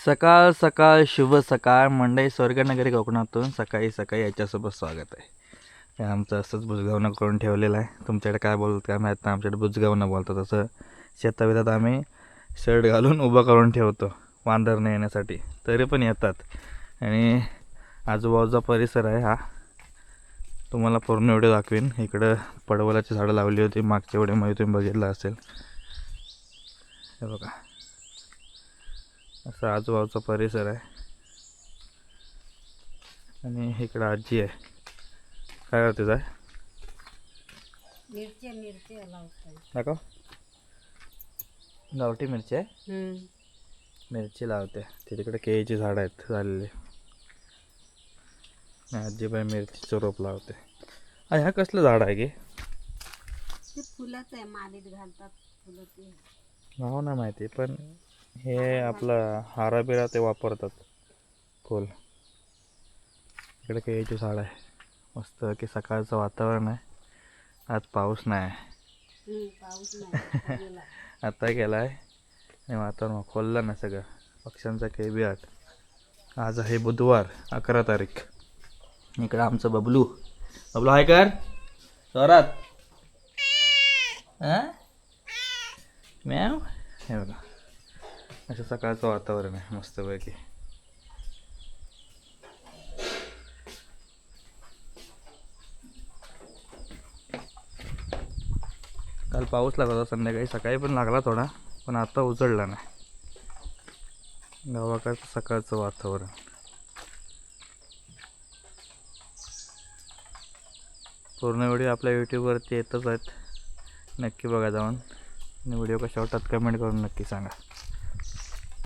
सकाळ सकाळ शुभ सकाळ मंडई स्वर्गनगरी कोकणातून सकाळी सकाळी याच्यासोबत स्वागत आहे. हे आमचं असंच बुजगावणं करून ठेवलेलं आहे. तुमच्याकडे काय बोलतात काय माहीत नाही, आमच्याकडे बुजगावणं बोलतात. असं शेतावितात आम्ही शर्ट घालून उभं करून ठेवतो वांदर न येण्यासाठी, तरी पण येतात. आणि आजूबाजूचा परिसर आहे हा, तुम्हाला पूर्ण व्हिडिओ दाखवीन. इकडं पडवलाची झाडं लावली होती मागच्या व्हिडिओमध्ये, तुम्ही बघितलं असेल. हे बघा, असा आजूबाजूचा परिसर आहे. आणि इकडं आजी आहे. काय करते जाय मिरची लावतो. दाखव. गावठी मिरची आहे. मिरची लावते. तिकडे केळीची झाडं आहेत झालेली. आजी बाई मिरचीचं रोप लावते. आणि हा कसलं झाड आहे की? ते फुलंच आहे, मालीत घालतात फुलं ते. नाव नाही माहिती, पण हे आपलं हाराबिरा ते वापरतात फुल. इकडे केळीची झाड आहे मस्त की. सकाळचं वातावरण आहे. आज पाऊस नाही. पाऊस नाही. आता गेला आहे आणि वातावरण खोललं ना सगळं. पक्ष्यांचा किलबिलाट. आज आहे बुधवार 11 तारीख. इकडं आमचं बबलू हाय कर जोरात. मॅव. हे बघा, असं सकाळचं वातावरण आहे मस्तपैकी. काल पाऊस लागला होता संध्याकाळी, सकाळी पण लागला थोडा, पण आता उजळला नाही. गावाकडचं सकाळचं वातावरण. पूर्ण व्हिडिओ आपल्या यूट्यूबवरती येतच आहेत, नक्की बघा जाऊन. आणि व्हिडिओ कशा वाटतात कमेंट करून नक्की सांगा.